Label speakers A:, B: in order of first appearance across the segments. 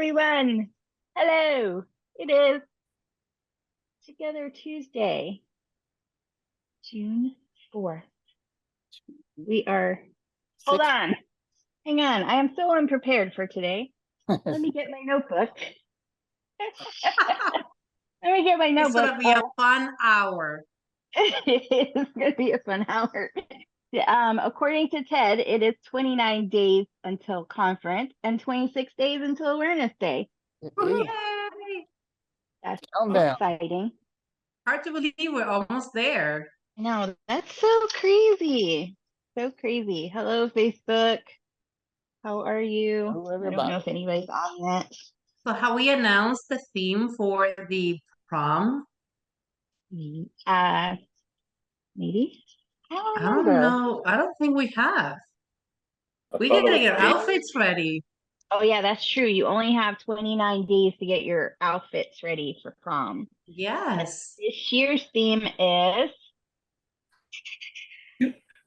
A: everyone. Hello. It is Together Tuesday, June 4th. We are, hold on, hang on. I am so unprepared for today. Let me get my notebook. Let me get my
B: It's
A: notebook.
B: gonna be a fun hour.
A: It's gonna be a fun hour. According to Ted, it is 29 days until conference and 26 days until Awareness Day.
B: Yay!
A: That's
C: Countdown.
A: exciting.
B: Hard to believe we're almost there.
A: No, that's so crazy. So crazy. Hello, Facebook. How are you?
C: Hello,
A: I don't know
C: everybody.
A: if anybody's on yet.
B: So have we announced the theme for the prom?
A: Maybe.
B: I
A: I don't
B: don't
A: remember.
B: know. I don't think we have. We gotta get outfits ready.
A: Oh yeah, that's true. You only have 29 days to get your outfits ready for prom.
B: Yes.
A: This year's theme is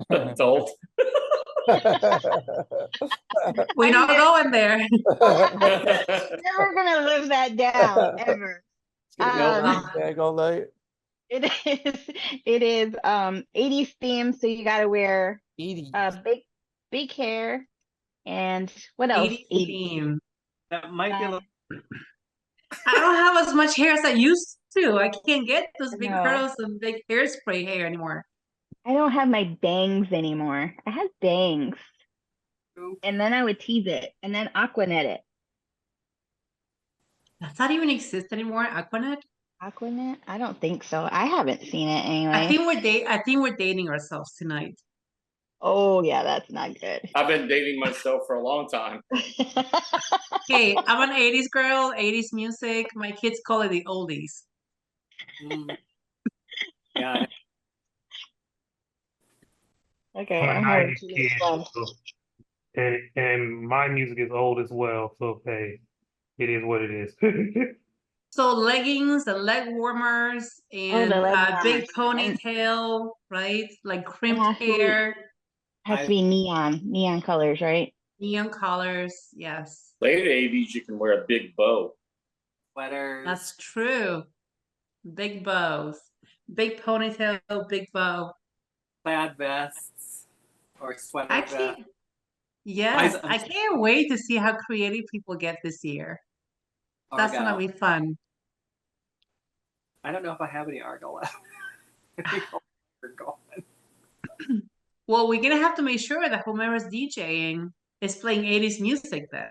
D: Adult.
B: We're not going there.
A: never gonna live that down ever. It is 80s theme, so you gotta wear
C: 80s.
A: big hair and what else?
B: 80s theme.
D: That might be a little.
B: I don't have as much hair as I used to. I can't get those big
A: No.
B: curls and big hairspray hair anymore.
A: I don't have my bangs anymore. I had bangs. And then I would tease it and then Aquanet it.
B: Does that even exist anymore? Aquanet?
A: Aquanet? I don't think so. I haven't seen it anyway.
B: I think we're dating ourselves tonight.
A: Oh yeah, that's not good.
D: I've been dating myself for a long time.
B: Hey, I'm an 80s girl, 80s music. My kids call it the oldies.
D: Yeah.
A: Okay,
E: I'm a
A: I'm having
E: 90s
A: too
E: kid,
A: much fun.
E: and my music is old as well. So hey, it is what it is.
B: So leggings, the leg warmers, and
A: the leg
B: big
A: warmers.
B: ponytail, right? Like
A: It
B: crimped hair,
A: has to be neon colors, right?
B: neon colors. Yes,
D: Late 80s, you can wear a big bow.
F: Sweaters.
B: that's true. Big bows, big ponytail, big bow.
F: Plaid vests or sweater
B: I
F: vests.
B: can't. Yes, I can't wait to see how creative people get this year. That's gonna be fun.
F: I don't know if I have any Argo left.
B: Well, we're gonna have to make sure that whomever's DJing is playing 80s music then.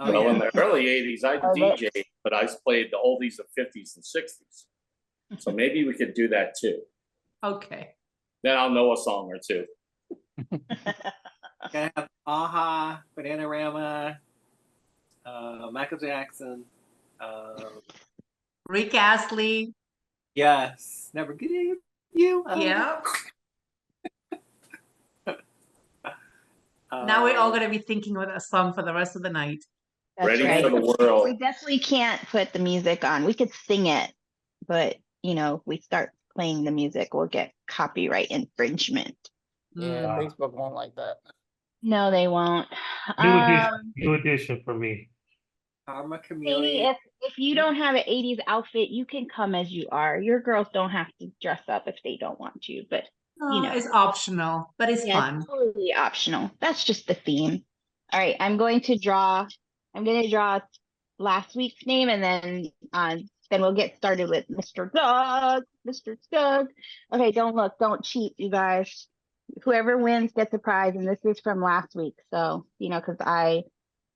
F: Oh,
D: Well,
F: yeah.
D: in the early 80s, I
A: Oh,
D: DJ, but I played the oldies of 50s and 60s. So maybe we could do that too.
B: Okay.
D: Then I'll know a song or two.
F: Gonna have Aha, Bananarama, Michael Jackson.
B: Rick Astley.
F: Yes, never give you up.
B: Yeah. Now we're all gonna be thinking of a song for the rest of the night.
A: That's
D: Ready
A: right.
D: for the world.
A: We definitely can't put the music on. We could sing it, but if we start playing the music, we'll get copyright infringement.
C: Yeah, Facebook won't like that.
A: No, they won't.
E: New edition for me.
F: Karma
A: Katie,
F: Chameleon.
A: if you don't have an 80s outfit, you can come as you are. Your girls don't have to dress up if they don't want to, but
B: It's optional, but it's fun.
A: It's totally optional. That's just the theme. All right, I'm going to draw last week's name, and then we'll get started with Mr. Doug. Mr. Doug. Okay, don't cheat, you guys. Whoever wins gets a prize, and this is from last week. So, because I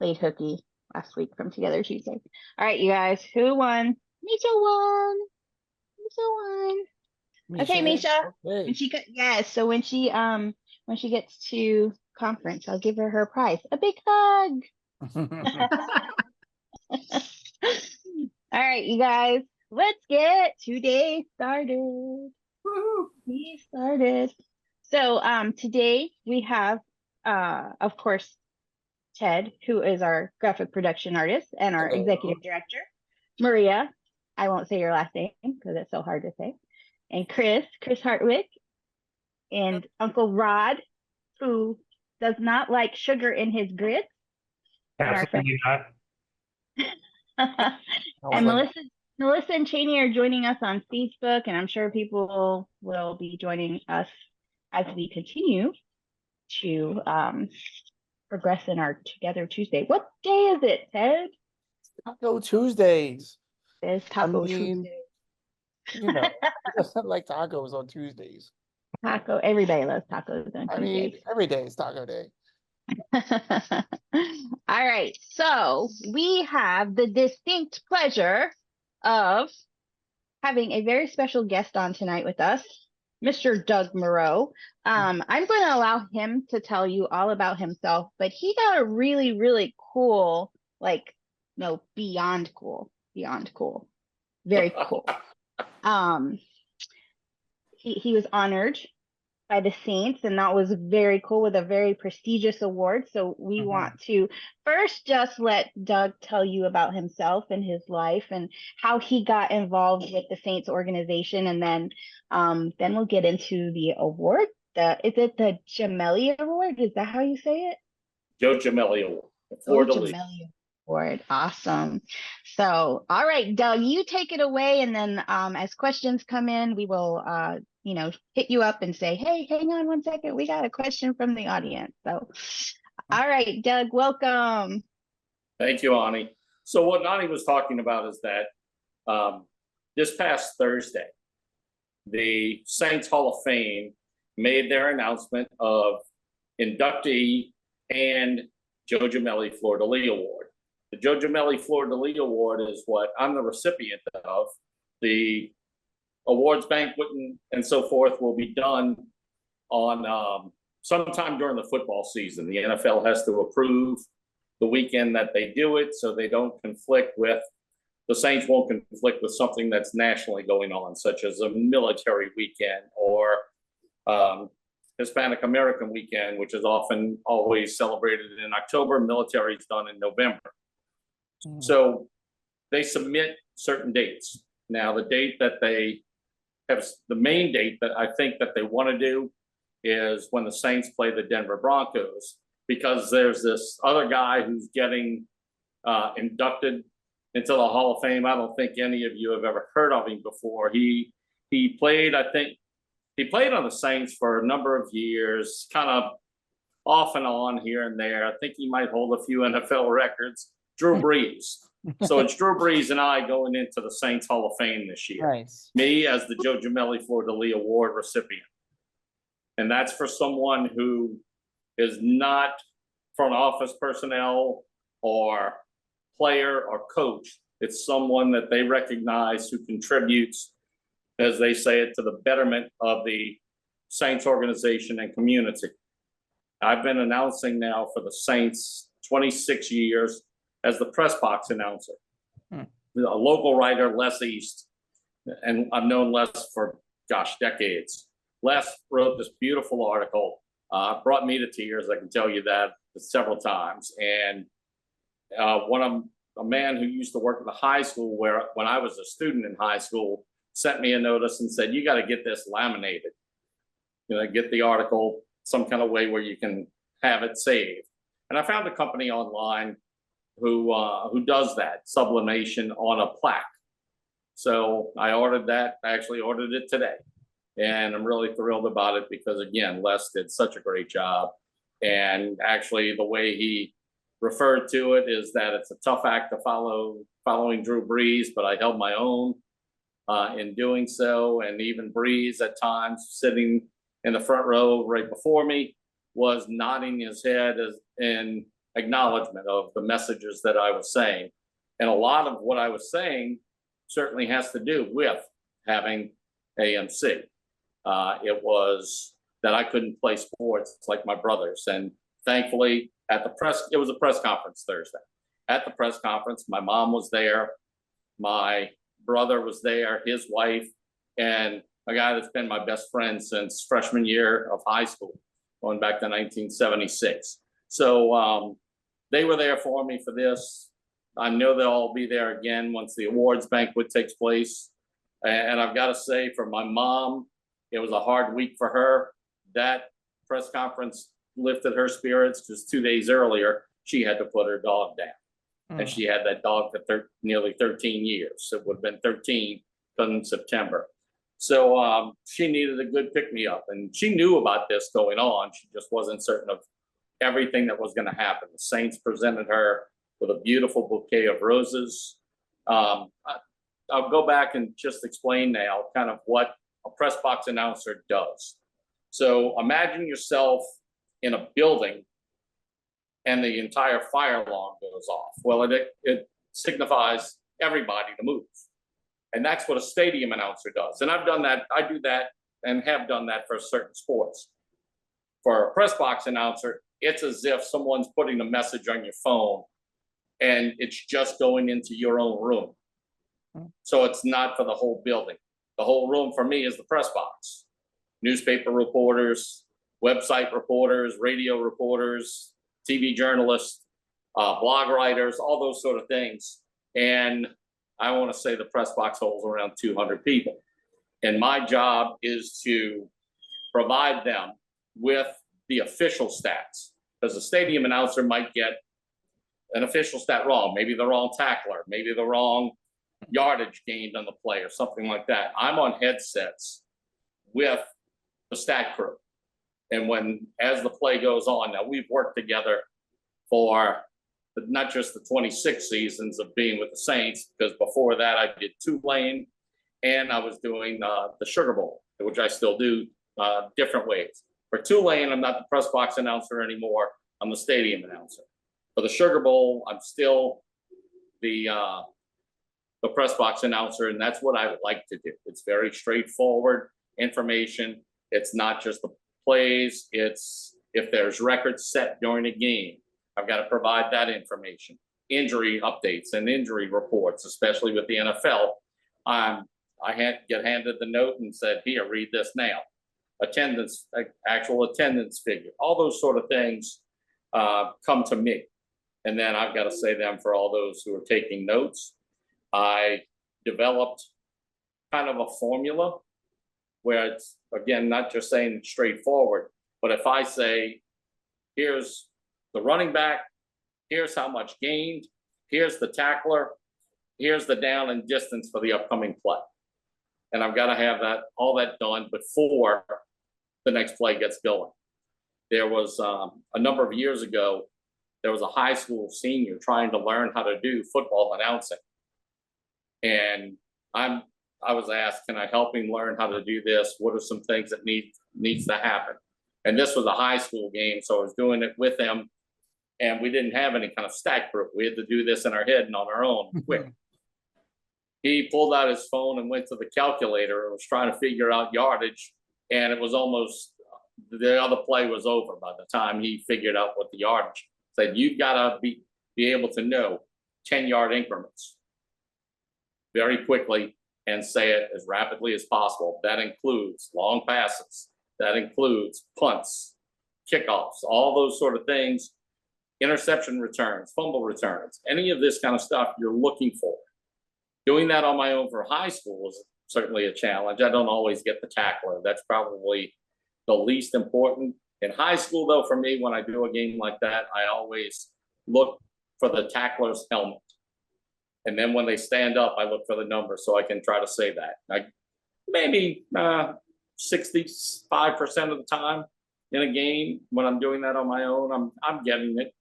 A: played hooky last week from Together Tuesday. All right, you guys, who won? Misha won. Okay, Misha.
C: Okay.
A: So when she gets to conference, I'll give her prize. A big hug. All right, you guys, let's get today started. We started. So today we have of course Ted, who is our graphic production artist and our executive director. Maria, I won't say your last name because it's so hard to say. And Chris Hartwick, and Uncle Rod, who does not like sugar in his grits.
E: Absolutely not.
A: And Melissa and Cheney are joining us on Facebook, and I'm sure people will be joining us as we continue to progress in our Together Tuesday. What day is it, Ted?
C: Taco Tuesdays.
A: It's Taco
C: mean,
A: Tuesday.
C: You know, who doesn't like tacos on Tuesdays?
A: Taco. Everybody loves tacos on
C: I mean,
A: Tuesdays.
C: every day is taco day.
A: All right, so we have the distinct pleasure of having a very special guest on tonight with us, Mr. Doug Moreau. I'm going to allow him to tell you all about himself, but he got a really, really cool, like, no, beyond cool, very cool. He was honored by the Saints, and that was very cool, with a very prestigious award. So we want to first just let Doug tell you about himself and his life and how he got involved with the Saints organization, and then we'll get into the award. Is it the Gemelli Award? Is that how you say it?
D: Joe Gemelli Award. Fleur de Lis.
A: Award. Awesome. So, all right, Doug, you take it away, and then as questions come in, we will hit you up and say, hey, hang on one second, we got a question from the audience. So, all right, Doug, welcome.
D: Thank you, Ani. So what Ani was talking about is that this past Thursday, the Saints Hall of Fame made their announcement of inductee and Joe Gemelli Fleur de Lis Award. The Joe Gemelli Fleur de Lis Award is what I'm the recipient of. The awards banquet and so forth will be done on sometime during the football season. The NFL has to approve the weekend that they do it, so they don't conflict with, the Saints won't conflict with something that's nationally going on, such as a military weekend or Hispanic American weekend, which is often always celebrated in October. Military is done in November. So they submit certain dates. Now, the date that they have, the main date that I think that they want to do is when the Saints play the Denver Broncos, because there's this other guy who's getting inducted into the Hall of Fame. I don't think any of you have ever heard of him before. He played, I think, he played on the Saints for a number of years, kind of off and on here and there. I think he might hold a few NFL records. Drew Brees. So it's Drew Brees and I going into the Saints Hall of Fame this year.
C: Nice.
D: Me as the Joe Gemelli Fleur de Lis Award recipient. And that's for someone who is not front office personnel or player or coach. It's someone that they recognize who contributes, as they say it, to the betterment of the Saints organization and community. I've been announcing now for the Saints 26 years as the press box announcer. A local writer, Les East, and I've known Les for, decades. Les wrote this beautiful article, brought me to tears, I can tell you that, several times. And a man who used to work at the high school when I was a student in high school sent me a notice and said, you got to get this laminated. Get the article some kind of way where you can have it saved. And I found a company online who does that, sublimation on a plaque. So I ordered that. I actually ordered it today. And I'm really thrilled about it because, again, Les did such a great job. And actually, the way he referred to it is that it's a tough act to following Drew Brees, but I held my own in doing so. And even Brees at times, sitting in the front row right before me, was nodding his head in acknowledgement of the messages that I was saying. And a lot of what I was saying certainly has to do with having AMC. It was that I couldn't play sports like my brothers. And thankfully, it was a press conference Thursday. At the press conference, my mom was there, my brother was there, his wife, and a guy that's been my best friend since freshman year of high school, going back to 1976. So they were there for me for this. I know they'll all be there again once the awards banquet takes place. And I've got to say, for my mom, it was a hard week for her. That press conference lifted her spirits because 2 days earlier, she had to put her dog down. And she had that dog for nearly 13 years. It would have been 13 in September. So she needed a good pick-me-up, and she knew about this going on. She just wasn't certain of everything that was going to happen. The Saints presented her with a beautiful bouquet of roses. I'll go back and just explain now kind of what a press box announcer does. So imagine yourself in a building and the entire fire alarm goes off. Well, it signifies everybody to move. And that's what a stadium announcer does. And I've done that. I do that and have done that for certain sports. For a press box announcer, it's as if someone's putting a message on your phone and it's just going into your own room. So it's not for the whole building. The whole room for me is the press box. Newspaper reporters, website reporters, radio reporters, TV journalists, blog writers, all those sort of things. And I want to say the press box holds around 200 people. And my job is to provide them with the official stats, because the stadium announcer might get an official stat wrong, maybe the wrong tackler, maybe the wrong yardage gained on the play or something like that. I'm on headsets with the stat crew. And as the play goes on, now we've worked together for not just the 26 seasons of being with the Saints, because before that I did Tulane and I was doing the Sugar Bowl, which I still do different ways. For Tulane, I'm not the press box announcer anymore. I'm the stadium announcer. For the Sugar Bowl, I'm still the press box announcer, and that's what I would like to do. It's very straightforward information. It's not just the plays. It's if there's records set during a game, I've got to provide that information. Injury updates and injury reports, especially with the NFL. I get handed the note and said, here, read this now. Attendance, actual attendance figure, all those sort of things come to me. And then I've got to say them for all those who are taking notes. I developed kind of a formula where it's, again, not just saying it straightforward, but if I say, here's the running back, here's how much gained, here's the tackler, here's the down and distance for the upcoming play. And I've got to have all that done before the next play gets going. There was a number of years ago, there was a high school senior trying to learn how to do football announcing. And I was asked, can I help him learn how to do this? What are some things that needs to happen? And this was a high school game, so I was doing it with him, and we didn't have any kind of stat group. We had to do this in our head and on our own quick. He pulled out his phone and went to the calculator and was trying to figure out yardage, and it was almost, the other play was over by the time he figured out what the yardage. Said, you've got to be able to know 10-yard increments very quickly and say it as rapidly as possible. That includes long passes. That includes punts, kickoffs, all those sort of things, interception returns, fumble returns, any of this kind of stuff you're looking for. Doing that on my own for high school is certainly a challenge. I don't always get the tackler. That's probably the least important. In high school, though, for me, when I do a game like that, I always look for the tackler's helmet. And then when they stand up, I look for the number so I can try to say that. Maybe 65% of the time in a game, when I'm doing that on my own, I'm getting it.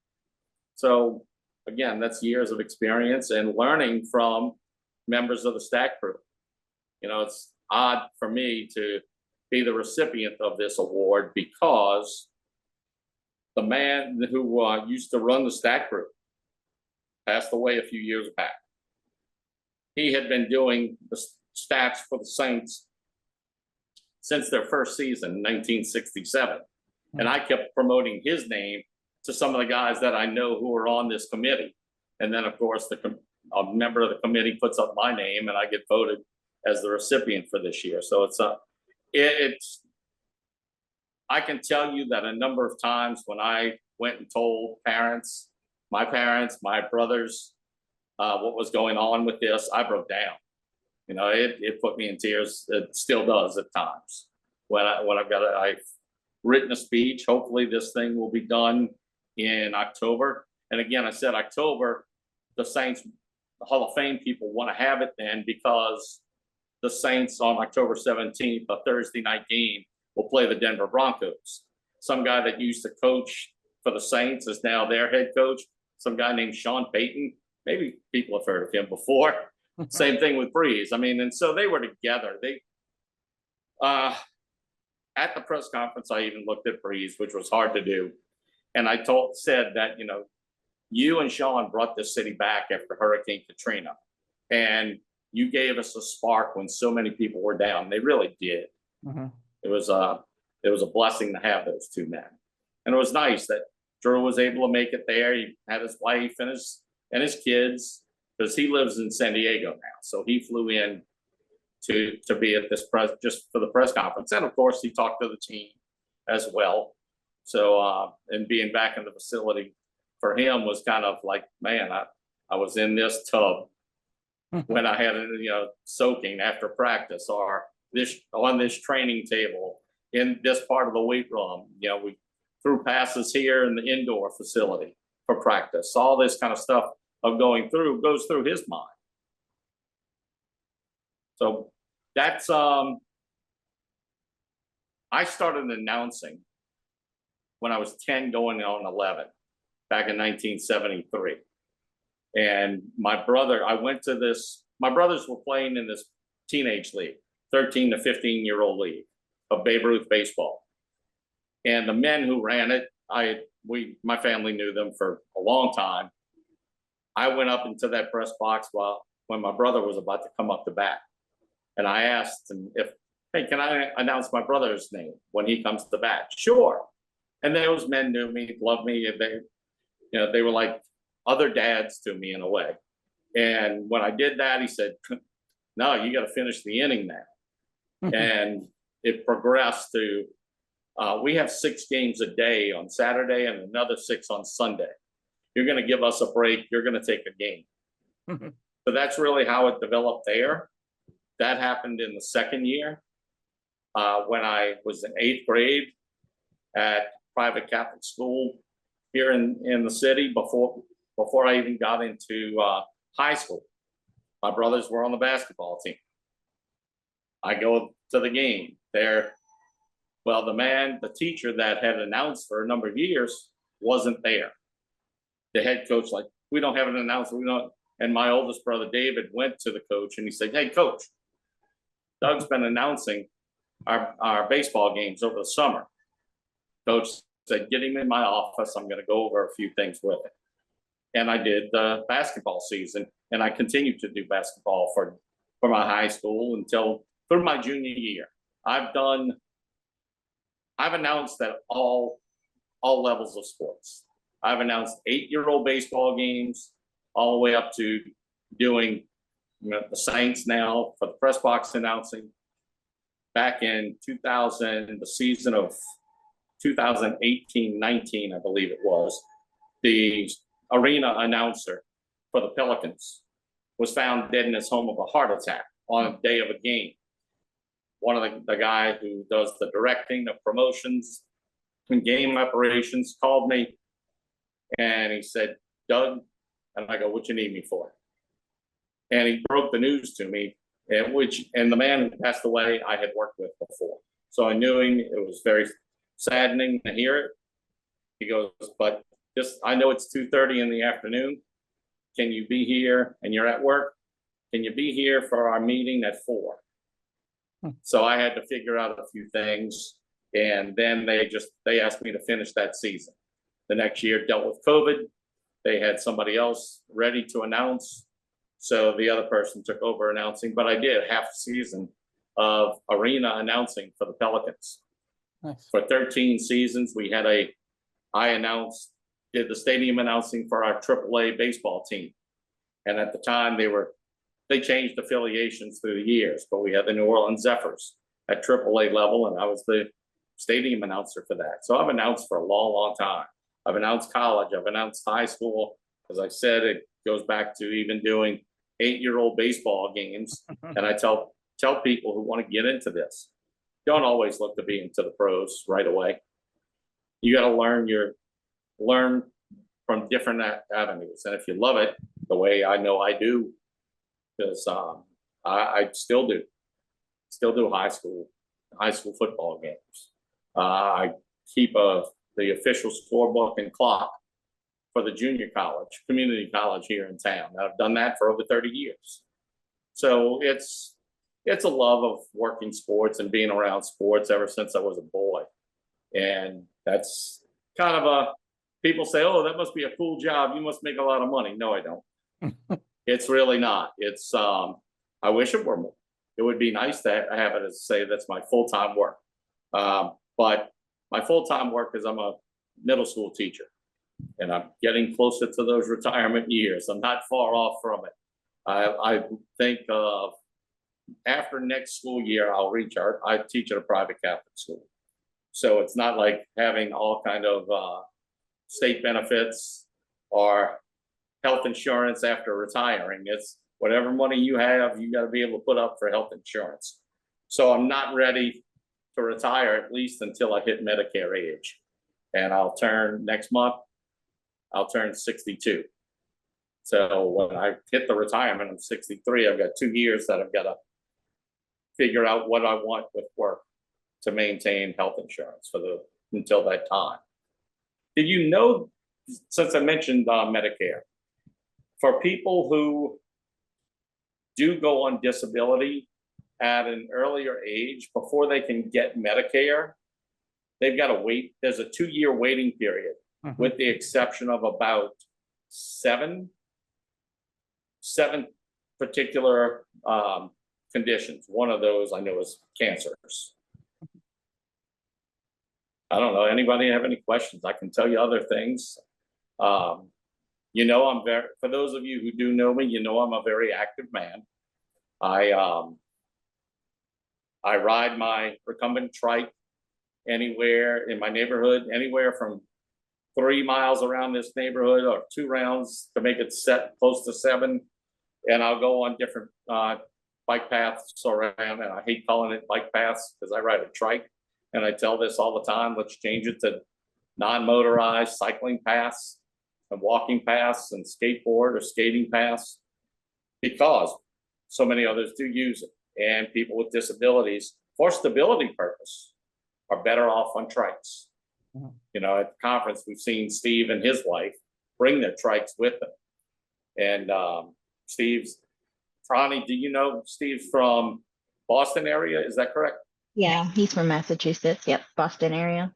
D: So again, that's years of experience and learning from members of the stat crew. You know, it's odd for me to be the recipient of this award because the man who used to run the stat crew passed away a few years back. He had been doing the stats for the Saints since their first season in 1967. And I kept promoting his name to some of the guys that I know who are on this committee. And then, of course, a member of the committee puts up my name and I get voted as the recipient for this year. So I can tell you that a number of times when I went and told my brothers, what was going on with this, I broke down. You know, it put me in tears. It still does at times. I've written a speech. Hopefully this thing will be done in October. And again, I said October the Saints, the Hall of Fame people want to have it then because the Saints on October 17th, a Thursday night game, will play the Denver Broncos. Some guy that used to coach for the Saints is now their head coach. Some guy named Sean Payton. Maybe people have heard of him before. Same thing with Breeze. I mean, and so they were together. They, at the press conference, I even looked at Breeze, which was hard to do. And I said that, you know, you and Sean brought this city back after Hurricane Katrina. And you gave us a spark when so many people were down. They really did. It was a blessing to have those two men. And it was nice that Drew was able to make it there. He had his wife and his kids, because he lives in San Diego now. So he flew in to be at this just for the press conference. And of course he talked to the team as well. So and being back in the facility for him was kind of like, man, I was in this tub when I had it, you know, soaking after practice, or on this training table in this part of the weight room. You know, we threw passes here in the indoor facility for practice. All this kind of stuff of goes through his mind. So that's I started announcing when I was 10 going on 11 back in 1973. And my brothers were playing in this teenage league, 13 to 15-year-old league of Babe Ruth baseball. And the men who ran it, my family knew them for a long time. I went up into that press box when my brother was about to come up to bat. And I asked him hey, can I announce my brother's name when he comes to bat? Sure. And those men knew me, loved me, and they were like other dads to me in a way. And when I did that, he said, no, you got to finish the inning now. And it progressed to, we have 6 games a day on Saturday and another 6 on Sunday. You're going to give us a break. You're going to take a game. So that's really how it developed there. That happened in the second year when I was in 8th grade at private Catholic school here in the city before I even got into high school. My brothers were on the basketball team. I go to the game there. Well, the teacher that had announced for a number of years wasn't there. The head coach, like, we don't have an announcer. We don't. And my oldest brother, David, went to the coach and he said, hey, coach, Doug's been announcing our baseball games over the summer. Coach said, get him in my office. I'm going to go over a few things with him. And I did the basketball season, and I continued to do basketball for my high school until through my junior year. I've announced at all levels of sports. I've announced 8-year-old baseball games all the way up to doing the Saints now for the press box announcing. Back in 2000, the season of 2018-19, I believe it was, the arena announcer for the Pelicans was found dead in his home of a heart attack on a day of a game. One of the guy who does the directing, the promotions, and game operations called me and he said, Doug, and I go, what you need me for? And he broke the news to me, and the man who passed away I had worked with before. So I knew him. It was very saddening to hear it. He goes, but I know it's 2:30 in the afternoon. Can you be here? And you're at work. Can you be here for our meeting at 4? So I had to figure out a few things. And then they asked me to finish that season. The next year dealt with COVID. They had somebody else ready to announce. So the other person took over announcing, but I did half the season of arena announcing for the Pelicans.
C: Nice.
D: For 13 seasons, I did the stadium announcing for our AAA baseball team. And at the time they changed affiliations through the years, but we had the New Orleans Zephyrs at AAA level, and I was the stadium announcer for that. So I've announced for a long, long time. I've announced college, I've announced high school. As I said, it goes back to even doing 8-year-old baseball games. And I tell people who want to get into this, don't always look to be into the pros right away. You got to learn from different avenues. And if you love it the way I know I do, because I still do high school football games. I keep the official scorebook and clock for the junior college, community college here in town. I've done that for over 30 years. So it's a love of working sports and being around sports ever since I was a boy. And that's kind of people say, oh, that must be a cool job. You must make a lot of money. No, I don't. It's really not. It's, I wish it were more. It would be nice to have it as say that's my full-time work. But my full-time work is I'm a middle school teacher, and I'm getting closer to those retirement years. I'm not far off from it. I think after next school year, I teach at a private Catholic school. So it's not like having all kind of state benefits or health insurance after retiring. It's whatever money you have, you got to be able to put up for health insurance. So I'm not ready to retire, at least until I hit Medicare age. And next month, I'll turn 62. So when I hit the retirement, I'm 63. I've got 2 years that I've got to figure out what I want with work to maintain health insurance until that time. Did you know, since I mentioned Medicare, for people who do go on disability at an earlier age, before they can get Medicare, they've got to wait. There's a 2-year waiting period, with the exception of about seven particular conditions. One of those I know is cancers. I don't know. Anybody have any questions? I can tell you other things. You know, for those of you who do know me, you know I'm a very active man. I ride my recumbent trike anywhere in my neighborhood, anywhere from 3 miles around this neighborhood, or 2 rounds to make it set close to 7. And I'll go on different bike paths around, and I hate calling it bike paths because I ride a trike. And I tell this all the time, let's change it to non-motorized cycling paths and walking paths and skateboard or skating paths, because so many others do use it. And people with disabilities, for stability purpose, are better off on trikes. You know, at the conference, we've seen Steve and his wife bring their trikes with them. And Ronnie, do you know Steve's from Boston area? Is that correct?
A: Yeah, he's from Massachusetts. Yep, Boston area.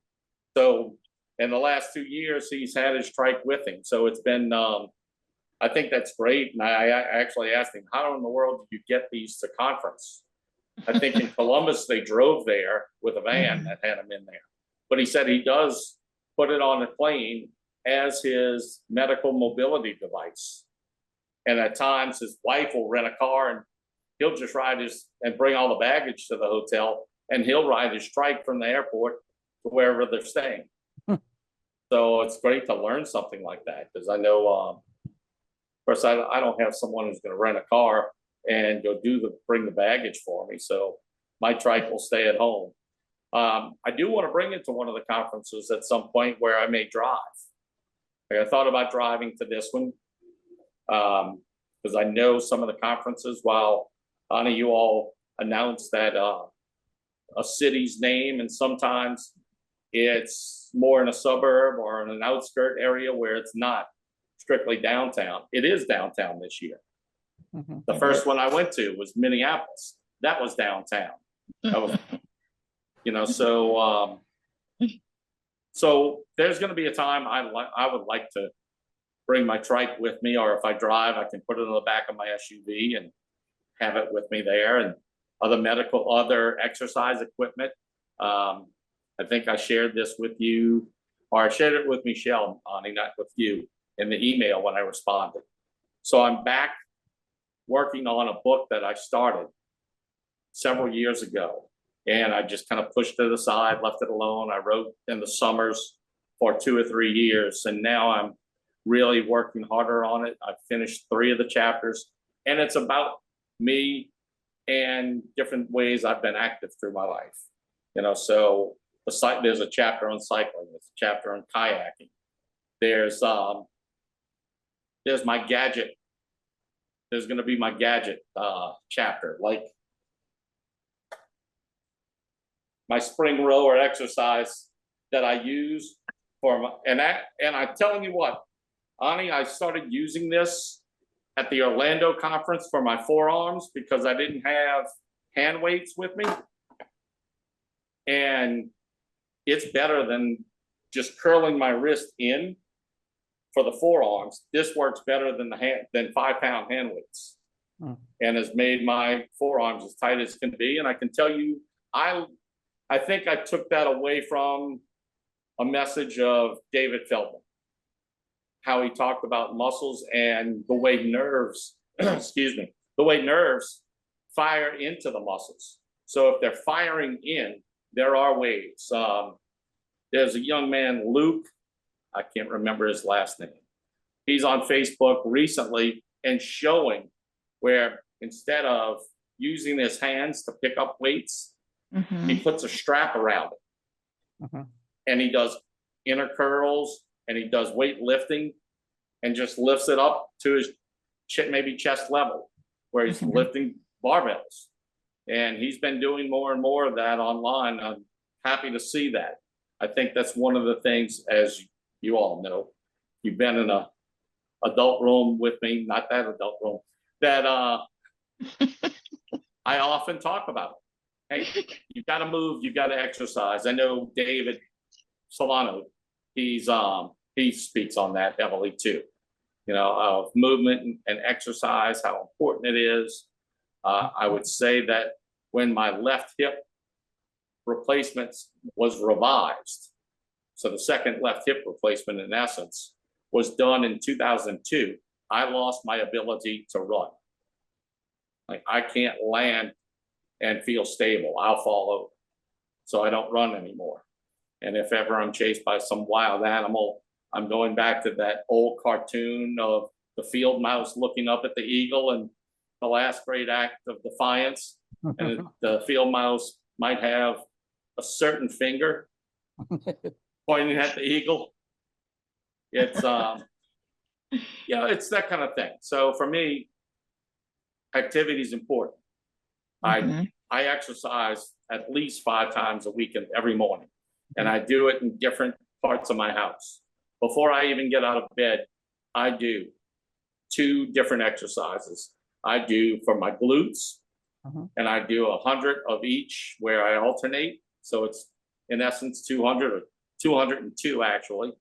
D: So in the last 2 years, he's had his trike with him. So it's been, I think that's great. And I actually asked him, how in the world did you get these to conference? I think in Columbus, they drove there with a van that had him in there. But he said he does put it on a plane as his medical mobility device. And at times his wife will rent a car and he'll just ride and bring all the baggage to the hotel, and he'll ride his trike from the airport to wherever they're staying. So it's great to learn something like that, because I know, of course, I don't have someone who's going to rent a car and go bring the baggage for me. So my trike will stay at home. I do want to bring it to one of the conferences at some point where I may drive. Like, I thought about driving to this one, because I know some of the conferences, while Anna, you all announce that a city's name, and sometimes it's more in a suburb or in an outskirt area where it's not strictly downtown. It is downtown this year. The first one I went to was Minneapolis. That was downtown. That was, you know, so there's going to be a time I would like to bring my trike with me, or if I drive, I can put it on the back of my SUV and have it with me there, and other exercise equipment. I think I shared this with you, or I shared it with Michelle, Ani, not with you, in the email when I responded. So I'm back working on a book that I started several years ago, and I just kind of pushed it aside, left it alone. I wrote in the summers for 2 or 3 years, and now I'm really working harder on it. I've finished 3 of the chapters, and it's about me and different ways I've been active through my life. You know, so there's a chapter on cycling, there's a chapter on kayaking. There's there's my gadget. There's going to be my gadget chapter, like my spring rower exercise that I use for my, and I'm telling you what, Ani, I started using this at the Orlando conference for my forearms because I didn't have hand weights with me. And it's better than just curling my wrist in for the forearms. This works better than 5-pound hand weights, and has made my forearms as tight as can be. And I can tell you, I think I took that away from a message of David Feldman, how he talked about muscles and the way nerves, excuse me, the way nerves fire into the muscles. So if they're firing in, there are ways. There's a young man, Luke, I can't remember his last name. He's on Facebook recently and showing where instead of using his hands to pick up weights, he puts a strap around it. And he does inner curls and he does weightlifting and just lifts it up to his maybe chest level where he's lifting barbells. And he's been doing more and more of that online. I'm happy to see that. I think that's one of the things, as you all know, you've been in a adult room with me, not that adult room, that I often talk about. Hey, you got to move, you got to exercise. I know David Solano, he speaks on that heavily too. You know, of movement and exercise, how important it is. I would say that when my left hip replacement was revised, so the second left hip replacement in essence was done in 2002, I lost my ability to run. Like I can't land and feel stable, I'll fall over. So I don't run anymore. And if ever I'm chased by some wild animal, I'm going back to that old cartoon of the field mouse looking up at the eagle and the last great act of defiance. And the field mouse might have a certain finger pointing at the eagle. It's, you know, it's that kind of thing. So for me, activity is important. I exercise at least 5 times a week every morning, and I do it in different parts of my house. Before I even get out of bed, I do 2 different exercises. I do for my glutes, and I do 100 of each where I alternate. So it's in essence 200 or 202 actually.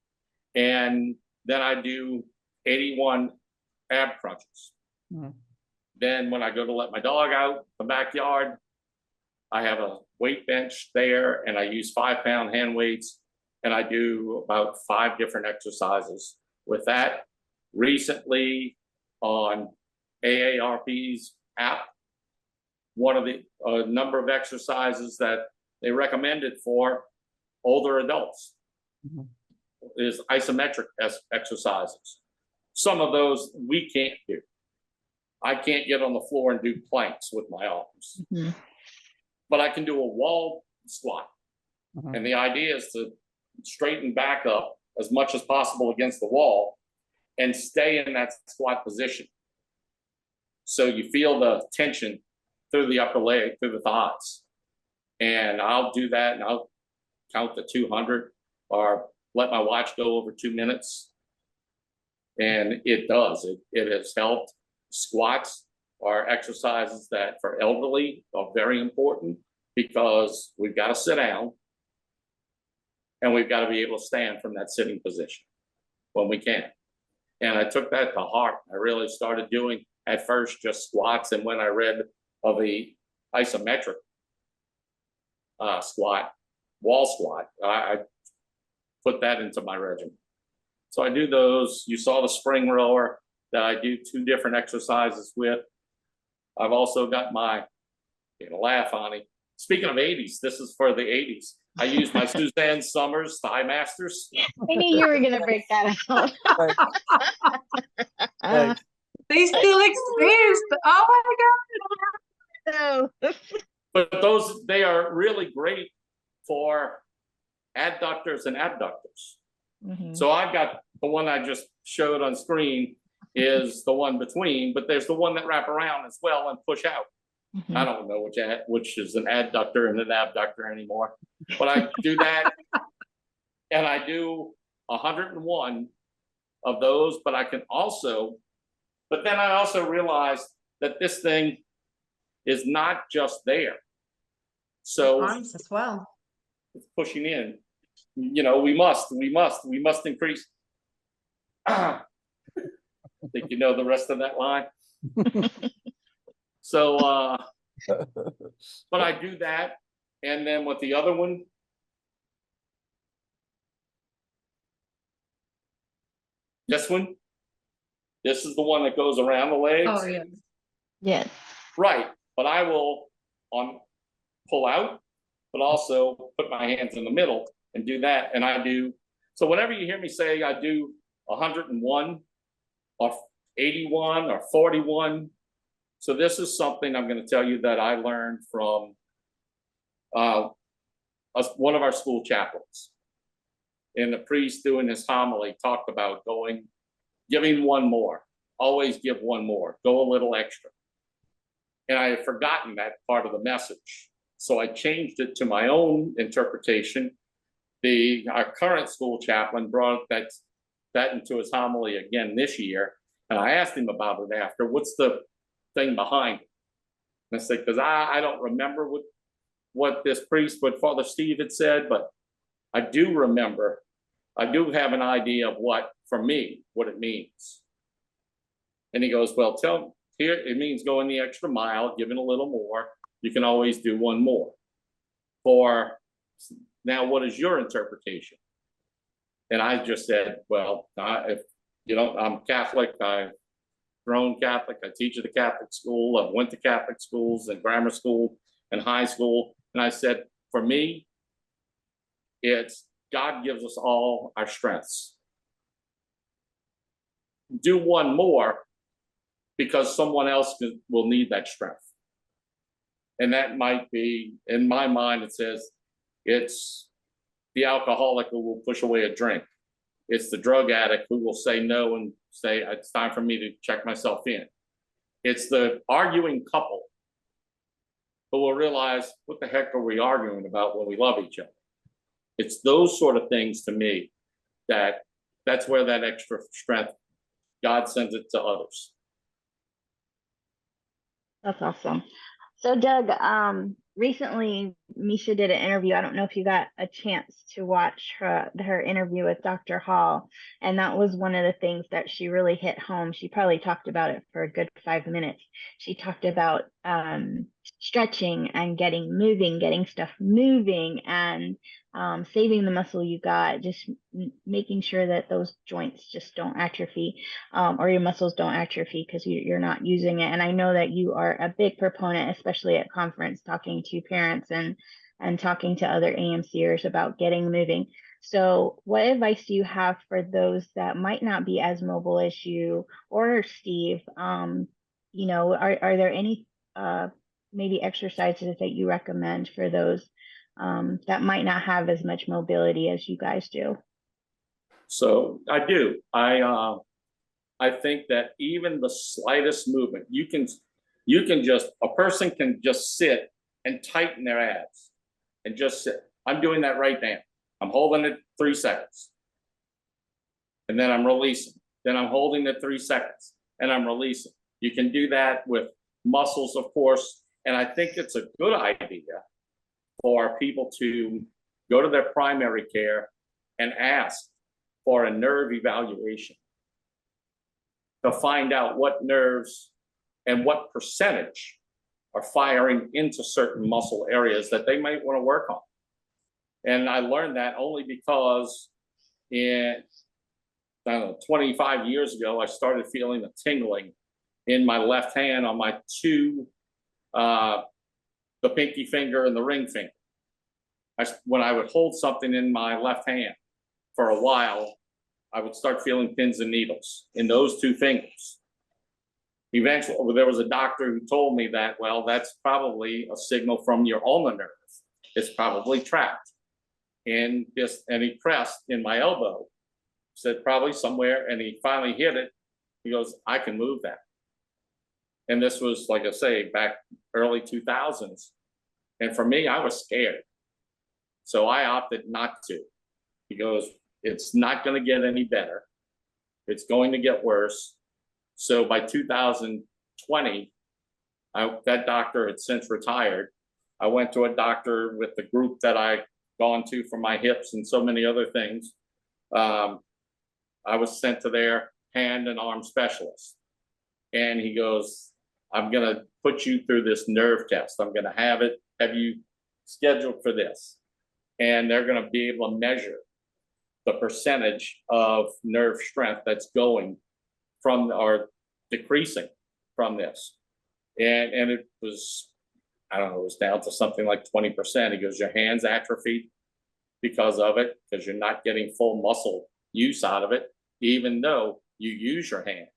D: And then I do 81 ab crunches. Then when I go to let my dog out the backyard, I have a weight bench there and I use 5-pound hand weights and I do about 5 different exercises with that. Recently on AARP's app, one of the number of exercises that they recommended for older adults is isometric exercises. Some of those we can't do. I can't get on the floor and do planks with my arms, but I can do a wall squat. And the idea is to straighten back up as much as possible against the wall and stay in that squat position. So you feel the tension through the upper leg, through the thighs. And I'll do that and I'll count to 200 or let my watch go over 2 minutes. And it does, it has helped. Squats are exercises that for elderly are very important because we've got to sit down and we've got to be able to stand from that sitting position when we can. And I took that to heart. I really started doing at first just squats, and when I read of the isometric squat, wall squat, I put that into my regimen. So I do those. You saw the spring rower that I do 2 different exercises with. I've also got my, you're gonna laugh, Ani. Speaking of 80s, this is for the 80s. I use my Suzanne Summers Thigh Masters.
A: I knew you were gonna break that out.
B: They still exist. Oh my
A: So
D: But those, they are really great for adductors and abductors. So I've got the one I just showed on screen is the one between, but there's the one that wrap around as well and push out.
A: Mhm.
D: I don't know which is an adductor and an abductor anymore, but I do that, and I do 101 of those. But I can also, but then I also realized that this thing is not just there. So
B: Arms as well.
D: it's pushing in. You know, we must increase. Think you know the rest of that line? So, but I do that. And then with the other one, this is the one that goes around the legs.
B: Oh, yeah.
A: Yes.
D: Right. But I will pull out, but also put my hands in the middle and do that. And I do, so whenever you hear me say I do 101 or 81 or 41, so this is something I'm going to tell you that I learned from one of our school chaplains. And the priest doing his homily talked about giving one more, always give one more, go a little extra. And I had forgotten that part of the message. So I changed it to my own interpretation. Our current school chaplain brought that into his homily again this year. And I asked him about it after, what's the thing behind it? And I said, because I don't remember what this priest, what Father Steve had said, but I do remember, I do have an idea of for me, what it means. And he goes, well, here, it means going the extra mile, giving a little more. You can always do one more. Now, what is your interpretation? And I just said, well, if you know, I'm Catholic, I've grown Catholic, I teach at a Catholic school, I went to Catholic schools and grammar school and high school. And I said, for me, it's God gives us all our strengths. Do one more because someone else will need that strength. And that might be, in my mind, it says, it's the alcoholic who will push away a drink. It's the drug addict who will say no and say, it's time for me to check myself in. It's the arguing couple who will realize, what the heck are we arguing about when we love each other? It's those sort of things to me that's where that extra strength, God sends it to others.
A: That's awesome. So Doug, recently Misha did an interview. I don't know if you got a chance to watch her interview with Dr. Hall. And that was one of the things that she really hit home. She probably talked about it for a good 5 minutes. She talked about stretching and getting stuff moving, and saving the muscle you got, just making sure that those joints just don't atrophy, or your muscles don't atrophy because you're not using it. And I know that you are a big proponent, especially at conference, talking to parents and talking to other AMCers about getting moving. So what advice do you have for those that might not be as mobile as you or Steve? You know, are there any maybe exercises that you recommend for those that might not have as much mobility as you guys do?
D: So I do. I think that even the slightest movement, a person can just sit and tighten their abs and just sit. I'm doing that right now. I'm holding it 3 seconds. And then I'm releasing. Then I'm holding it 3 seconds and I'm releasing. You can do that with muscles, of course. And I think it's a good idea for people to go to their primary care and ask for a nerve evaluation to find out what nerves and what percentage are firing into certain muscle areas that they might want to work on. And I learned that only because I don't know, 25 years ago, I started feeling a tingling in my left hand on my two, the pinky finger and the ring finger. When I would hold something in my left hand for a while, I would start feeling pins and needles in those 2 fingers. Eventually, there was a doctor who told me that, well, that's probably a signal from your ulnar nerve. It's probably trapped. And he pressed in my elbow, said probably somewhere, and he finally hit it. He goes, I can move that. And this was, like I say, back early 2000s. And for me, I was scared. So I opted not to. He goes, it's not going to get any better. It's going to get worse. So by 2020, that doctor had since retired. I went to a doctor with the group that I'd gone to for my hips and so many other things. I was sent to their hand and arm specialist. And he goes, I'm going to put you through this nerve test. I'm going to have you scheduled for this. And they're going to be able to measure the percentage of nerve strength that's going from or decreasing from this. And it was, I don't know, it was down to something like 20%. He goes, your hands atrophied because of it, because you're not getting full muscle use out of it, even though you use your hand.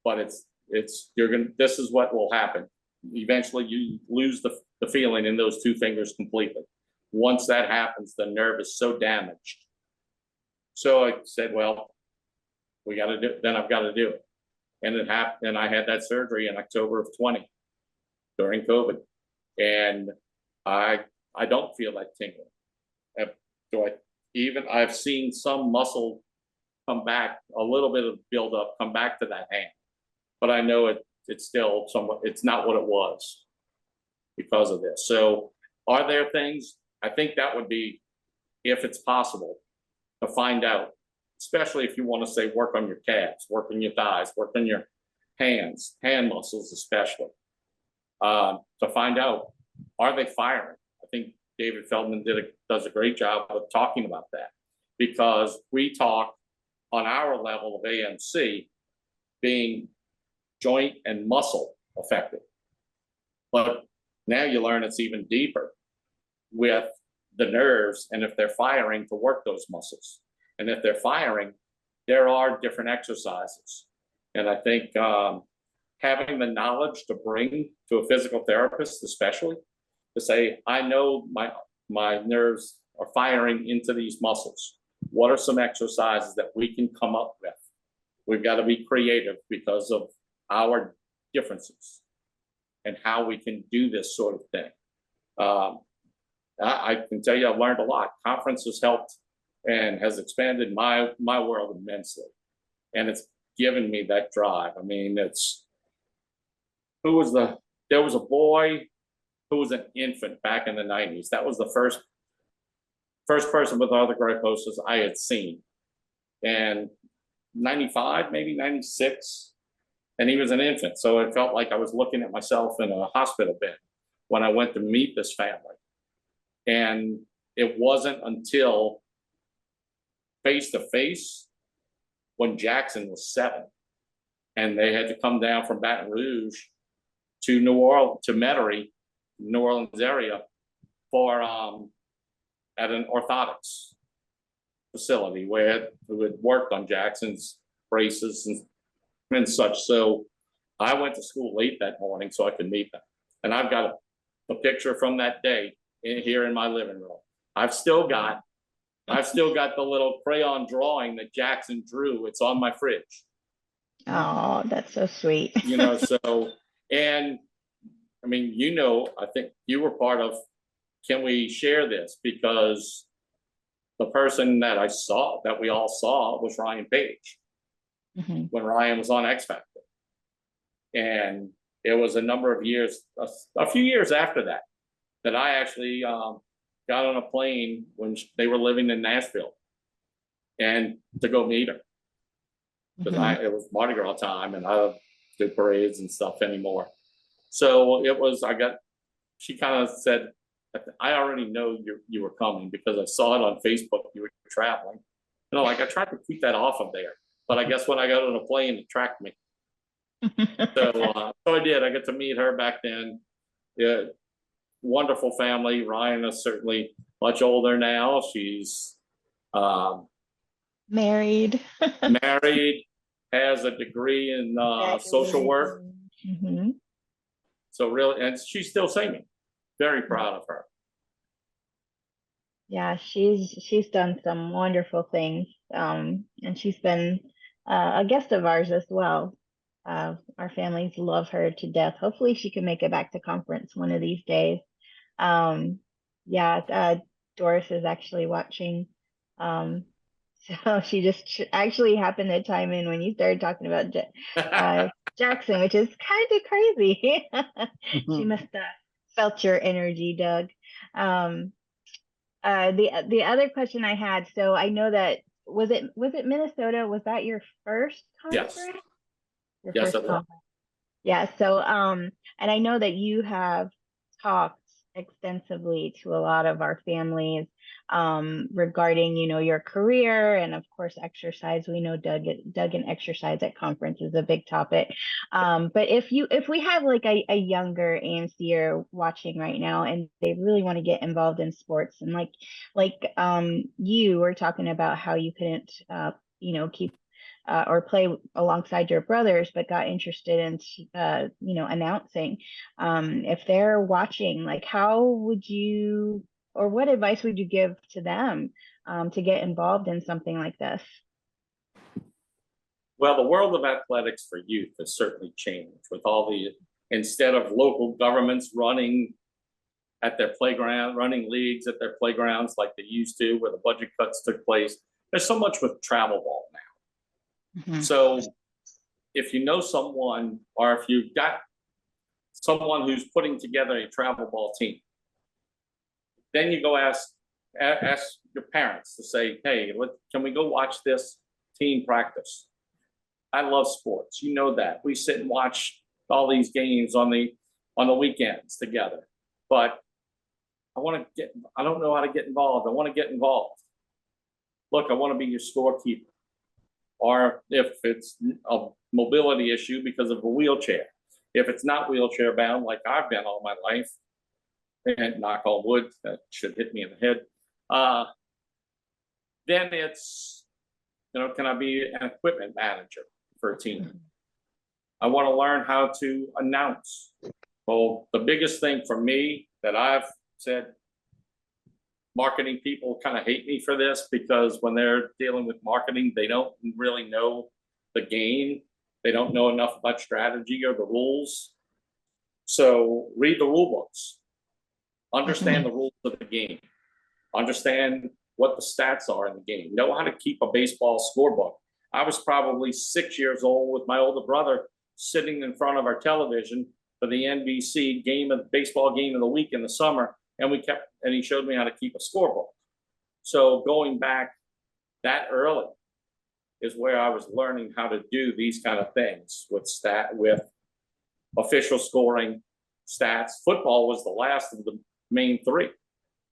D: But this is what will happen. Eventually you lose the feeling in those two fingers completely. Once that happens, the nerve is so damaged. So I said, well, I've got to do it. And it happened, and I had that surgery in October of 20 during COVID. And I don't feel that tingling. I've seen some muscle come back, a little bit of buildup come back to that hand. But I know it's still somewhat, it's not what it was because of this. So are there things, I think that would be, if it's possible, to find out, especially if you want to say work on your calves, work on your thighs, work on your hands, hand muscles especially, to find out, are they firing? I think David Feldman does a great job of talking about that, because we talk on our level of AMC being joint and muscle affected. But now you learn it's even deeper with the nerves, and if they're firing to work those muscles. And if they're firing, there are different exercises. And I think having the knowledge to bring to a physical therapist, especially, to say, I know my nerves are firing into these muscles. What are some exercises that we can come up with? We've got to be creative because of our differences and how we can do this sort of thing. I can tell you I've learned a lot. Conference has helped and has expanded my world immensely. And it's given me that drive. I mean, there was a boy who was an infant back in the 90s. That was the first person with arthrogryposis I had seen. And 95, maybe 96, and he was an infant. So it felt like I was looking at myself in a hospital bed when I went to meet this family. And it wasn't until face to face when Jackson was 7 and they had to come down from Baton Rouge to New Orleans, to Metairie, New Orleans area, for at an orthotics facility who had worked on Jackson's braces and such. So I went to school late that morning so I could meet them. And I've got a picture from that day here in my living room. I've still got the little crayon drawing that Jackson drew. It's on my fridge.
A: Oh, that's so sweet.
D: So, and I mean, I think you were part of, can we share this? Because the person that we all saw was Ryan Page, when Ryan was on X Factor. And it was a number of years, a few years after that I actually got on a plane when they were living in Nashville and to go meet her. Because it was Mardi Gras time and I don't do parades and stuff anymore. So she kind of said, I already know you were coming because I saw it on Facebook, you were traveling. I tried to keep that off of there, but I guess when I got on a plane, it tracked me. So I did. I got to meet her back then. Yeah, wonderful family. Ryan is certainly much older now. She's
A: married,
D: has a degree in social work. So really, and she's still singing. Very proud of her.
A: Yeah, she's done some wonderful things. And she's been a guest of ours as well. Our families love her to death. Hopefully she can make it back to conference one of these days. Yeah, Doris is actually watching. So she just actually happened to chime in when you started talking about Jackson, which is kind of crazy. She must have felt your energy, Doug. The other question I had, so I know that was it Minnesota? Was that your first conference?
D: Yes.
A: Your
D: Yes,
A: first
D: it was.
A: conference. Yeah. So and I know that you have talked extensively to a lot of our families regarding, you know, your career and of course exercise. We know Doug and exercise at conference is a big topic. But if we have like a younger AMCer watching right now and they really want to get involved in sports and you were talking about how you couldn't you know, keep or play alongside your brothers, but got interested in, you know, announcing. If they're watching, like, how would you, or what advice would you give to them to get involved in something like this?
D: Well, the world of athletics for youth has certainly changed with all the, instead of local governments running at their playground, running leagues at their playgrounds like they used to, where the budget cuts took place, there's so much with travel ball now. So if you know someone, or if you've got someone who's putting together a travel ball team, then you go ask your parents to say, hey, can we go watch this team practice? I love sports. You know that. We sit and watch all these games on the weekends together. But I don't know how to get involved. I want to get involved. Look, I want to be your scorekeeper. Or if it's a mobility issue because of a wheelchair. If it's not wheelchair bound, like I've been all my life, and knock on wood, that should hit me in the head, then it's, you know, can I be an equipment manager for a team? I want to learn how to announce. Well, the biggest thing for me that I've said, marketing people kind of hate me for this because when they're dealing with marketing, they don't really know the game. They don't know enough about strategy or the rules. So read the rule books, understand the rules of the game, understand what the stats are in the game, know how to keep a baseball scorebook. I was probably 6 years old with my older brother sitting in front of our television for the NBC baseball game of the week in the summer. And he showed me how to keep a scorebook. So going back that early is where I was learning how to do these kind of things with official scoring, stats. Football was the last of the main three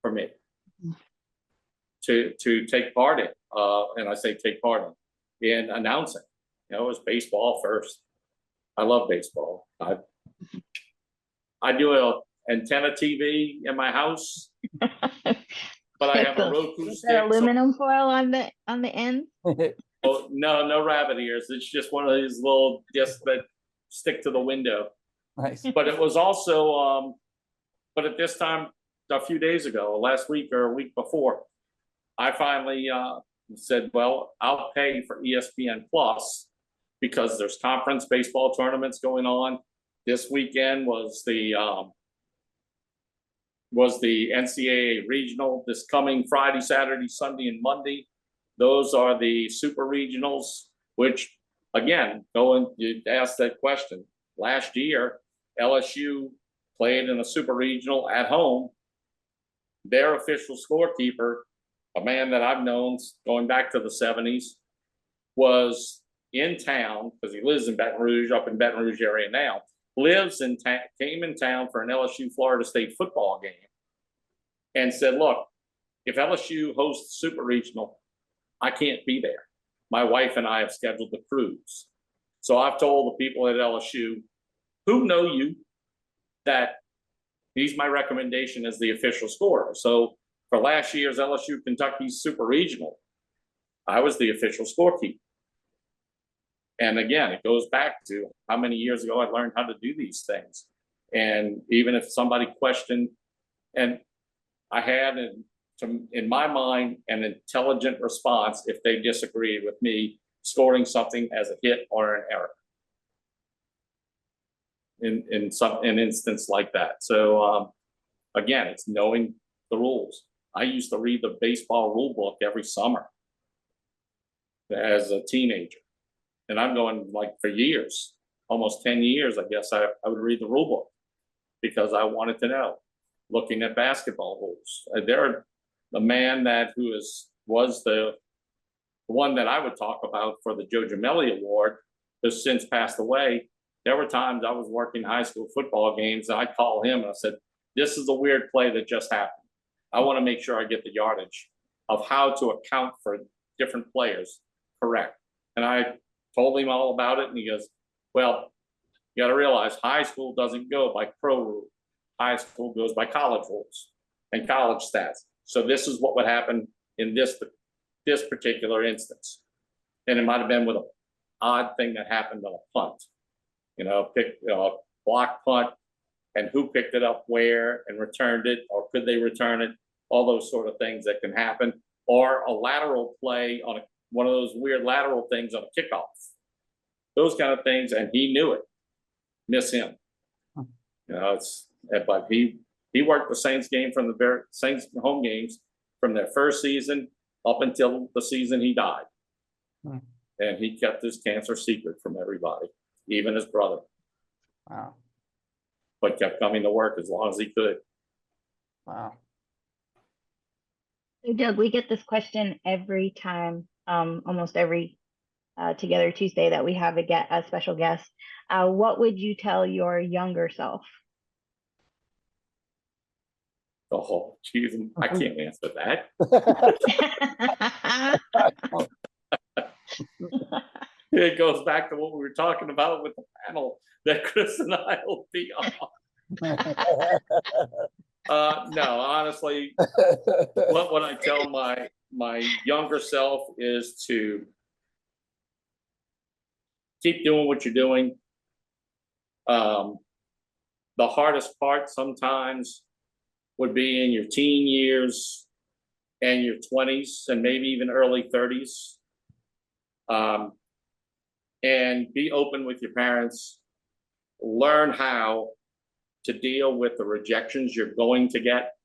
D: for me to take part in. And I say take part in announcing. You know, it was baseball first. I love baseball. I do a antenna TV in my house, but I have a Roku stick.
A: Aluminum foil on the end?
D: Oh, no rabbit ears. It's just one of these little discs that stick to the window.
C: Nice.
D: But it was also, but at this time, a few days ago, last week or a week before, I finally said, well, I'll pay for ESPN Plus because there's conference baseball tournaments going on. This weekend was the NCAA regional this coming Friday, Saturday, Sunday, and Monday. Those are the super regionals, which again, you asked that question. Last year, LSU played in a super regional at home. Their official scorekeeper, a man that I've known going back to the 70s, was in town because he lives in Baton Rouge, up in Baton Rouge area now. Came in town for an LSU Florida State football game and said, look, if LSU hosts super regional, I can't be there. My wife and I have scheduled the cruise. So I've told the people at LSU who know you that he's my recommendation as the official scorer. So for last year's LSU Kentucky super regional, I was the official scorekeeper. And again, it goes back to how many years ago I learned how to do these things. And even if somebody questioned, and I had in my mind an intelligent response if they disagreed with me scoring something as a hit or an error. In an instance like that. So again, it's knowing the rules. I used to read the baseball rule book every summer as a teenager. And I'm going like for years, almost 10 years, I guess I would read the rule book because I wanted to know. Looking at basketball rules. The man that was the one that I would talk about for the Joe Gemelli Award has since passed away. There were times I was working high school football games and I'd call him and I said, this is a weird play that just happened. I want to make sure I get the yardage of how to account for different players correct. And I told him all about it and he goes, well, you got to realize high school doesn't go by pro rules. High school goes by college rules and college stats. So this is what would happen in this particular instance. And it might have been with an odd thing that happened on a punt. Block punt and who picked it up where and returned it, or could they return it? All those sort of things that can happen, or a lateral play on one of those weird lateral things on a kickoff. Those kind of things, and he knew it. Miss him. But he worked the Saints game from the Saints home games from their first season up until the season he died. And he kept his cancer secret from everybody, even his brother.
C: Wow.
D: But kept coming to work as long as he could.
C: Wow.
A: So Doug, we get this question every time, almost every Together Tuesday that we have a special guest. What would you tell your younger self?
D: Oh, geez, I can't answer that. It goes back to what we were talking about with the panel that Chris and I will be on. No, honestly, what would I tell my younger self is to keep doing what you're doing. The hardest part sometimes would be in your teen years and your 20s and maybe even early 30s. And be open with your parents. Learn how to deal with the rejections you're going to get,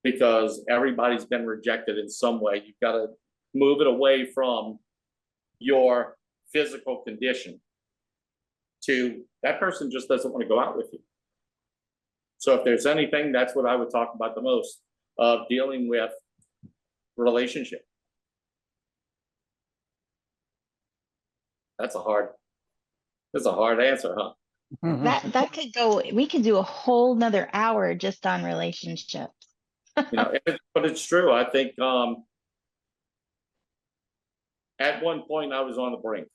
D: because everybody's been rejected in some way. You've got to move it away from your physical condition to that person just doesn't want to go out with you. So if there's anything, that's what I would talk about the most, of dealing with relationship. That's a hard answer, huh?
A: That could go, we could do a whole nother hour just on relationships.
D: But it's true. I think at one point I was on the brink.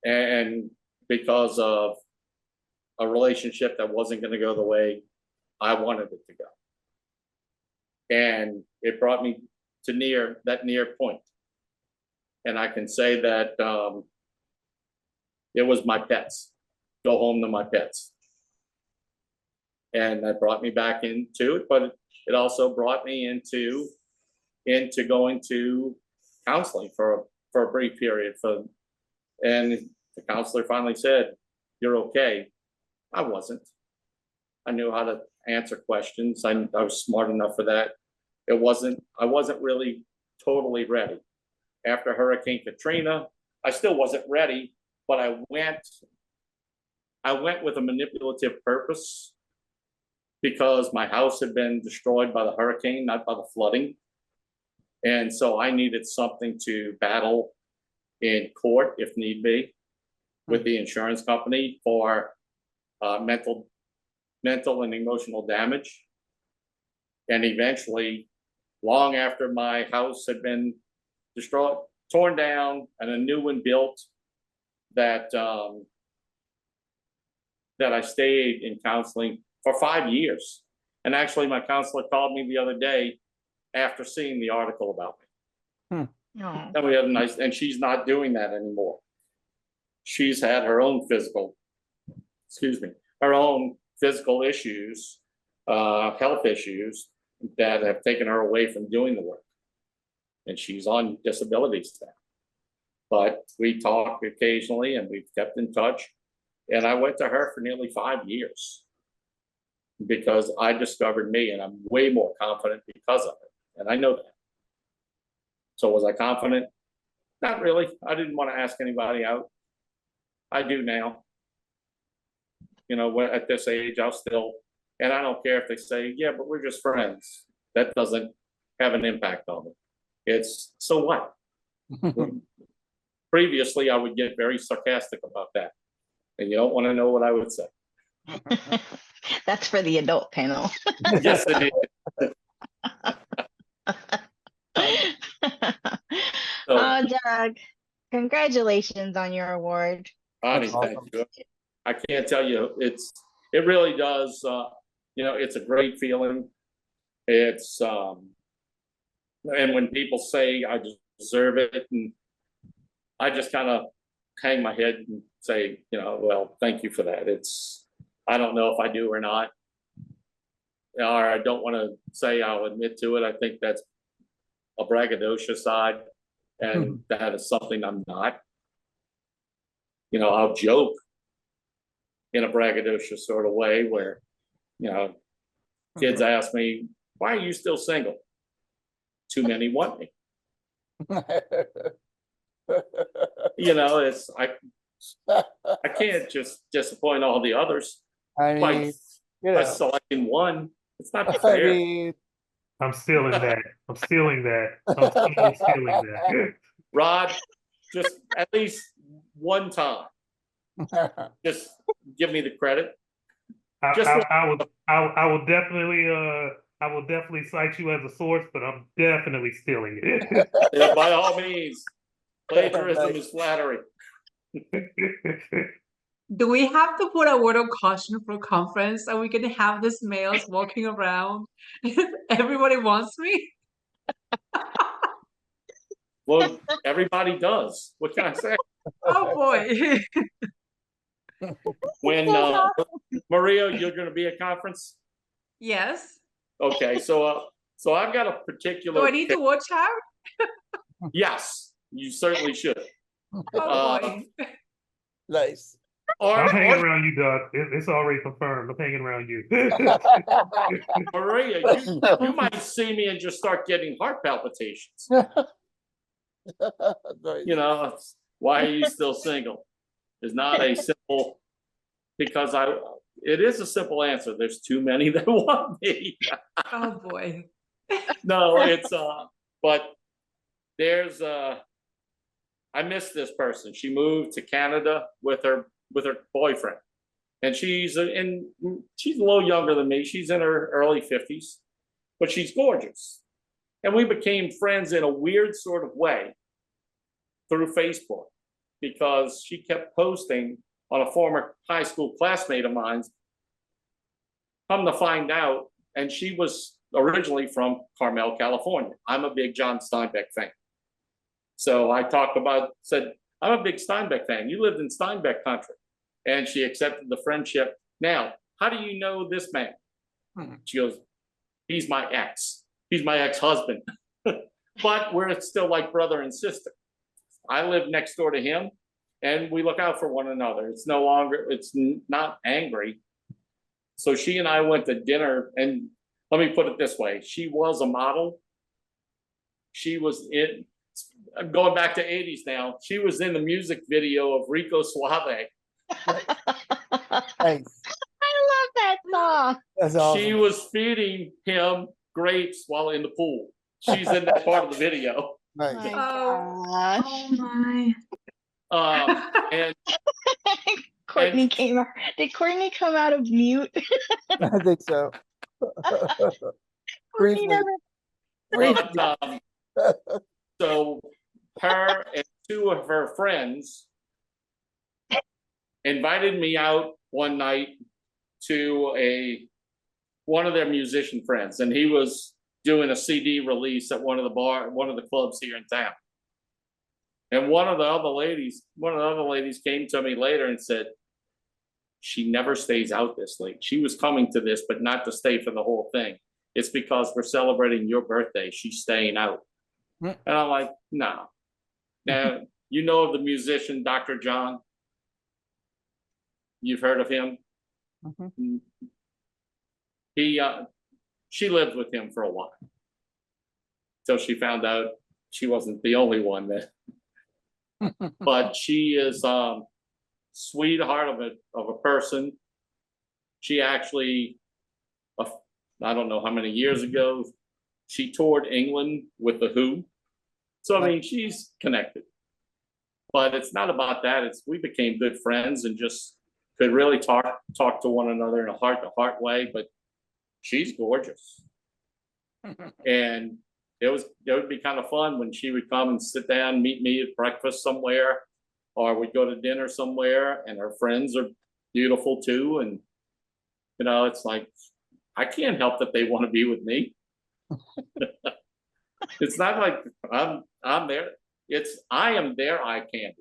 D: And because of a relationship that wasn't going to go the way I wanted it to go. And it brought me to near point. And I can say that it was my pets. Go home to my pets. And that brought me back into it, but it also brought me into going to counseling for a brief period. And the counselor finally said, "You're okay." I wasn't. I knew how to answer questions. I was smart enough for that. I wasn't really totally ready. After Hurricane Katrina, I still wasn't ready, but I went with a manipulative purpose, because my house had been destroyed by the hurricane, not by the flooding. And so I needed something to battle in court, if need be, with the insurance company for mental and emotional damage. And eventually, long after my house had been destroyed, torn down, and a new one built, that I stayed in counseling for 5 years. And actually, my counselor called me the other day after seeing the article about me. And we had and she's not doing that anymore. She's had her own physical issues, health issues that have taken her away from doing the work. and she's on disability staff. But we talk occasionally, and we've kept in touch. And I went to her for nearly 5 years because I discovered me, and I'm way more confident because of it. And I know that. So was I confident? Not really. I didn't want to ask anybody out. I do now. You know, at this age, I'll still, and I don't care if they say, yeah, but we're just friends. That doesn't have an impact on it. It's, so what? Previously, I would get very sarcastic about that. And you don't want to know what I would say.
A: That's for the adult panel.
D: Yes, it is. So,
A: Oh, Doug, congratulations on your award.
D: Bonnie, thank you. I can't tell you, it really does, you know, it's a great feeling. It's, and when people say I deserve it, and I just kind of hang my head and say, you know, well, thank you for that. I don't know if I do or not, or I don't want to say I'll admit to it. I think that's a braggadocious side, and that is something I'm not. You know, I'll joke in a braggadocious sort of way where, you know, kids ask me, why are you still single? Too many want me. You know, I can't just disappoint all the others
C: I
D: by
C: mean, you know,
D: selecting one. It's not
C: I
D: fair.
C: mean,
E: I'm stealing that. I'm stealing that. I'm totally stealing that.
D: Rod, just at least one time, just give me the credit.
E: I will definitely cite you as a source, but I'm definitely stealing it.
D: Yeah, by all means, plagiarism is flattery.
B: Do we have to put a word of caution for conference? Are we going to have these males walking around? Everybody wants me?
D: Well, everybody does. What can I say?
B: Oh boy.
D: When Maria, you're going to be at conference?
B: Yes.
D: Okay, so I've got a particular.
B: Do I need to watch out?
D: Yes, you certainly should.
B: Oh boy.
C: nice.
E: I'm hanging around you, Doug. It's already confirmed. I'm hanging around you.
D: Maria, you might see me and just start getting heart palpitations.
C: Nice.
D: You know, why are you still single? It's not a simple, because it is a simple answer. There's too many that want me.
B: Oh boy.
D: No, it's but there's I miss this person. She moved to Canada with her boyfriend, and she's a little younger than me. She's in her early 50s, but she's gorgeous. And we became friends in a weird sort of way through Facebook, because she kept posting on a former high school classmate of mine's. Come to find out, and she was originally from Carmel, California. I'm a big John Steinbeck fan. So I said, I'm a big Steinbeck fan. You lived in Steinbeck country. And she accepted the friendship. Now, how do you know this man? She goes, he's my ex. He's my ex-husband. But we're still like brother and sister. I live next door to him, and we look out for one another. It's not angry. So she and I went to dinner, and let me put it this way. She was a model. She was going back to 80s now. She was in the music video of Rico Suave.
C: Nice.
A: I love that song.
C: That's awesome.
D: She was feeding him grapes while in the pool. She's in that part of the video.
C: Nice.
A: My
B: Oh.
A: gosh.
B: Oh my.
D: And
A: Courtney came out. Did Courtney come out of mute?
C: I think so.
A: Courtney
C: Briefly.
D: but, so her and two of her friends invited me out one night to one of their musician friends, and he was doing a CD release at one of the clubs here in town. And one of the other ladies came to me later and said, she never stays out this late. She was coming to this, but not to stay for the whole thing. It's because we're celebrating your birthday. She's staying out. And I'm like, no. Now, you know of the musician Dr. John? You've heard of him? She lived with him for a while. So she found out she wasn't the only one that, but she is sweetheart of a person. She actually, I don't know how many years ago, she toured England with the Who. So I mean, she's connected. But it's not about that. It's we became good friends and just could really talk to one another in a heart-to-heart way. But she's gorgeous, and it would be kind of fun when she would come and sit down, meet me at breakfast somewhere, or we'd go to dinner somewhere, and her friends are beautiful too. And you know, it's like I can't help that they want to be with me. It's not like I'm there. It's I am their eye candy.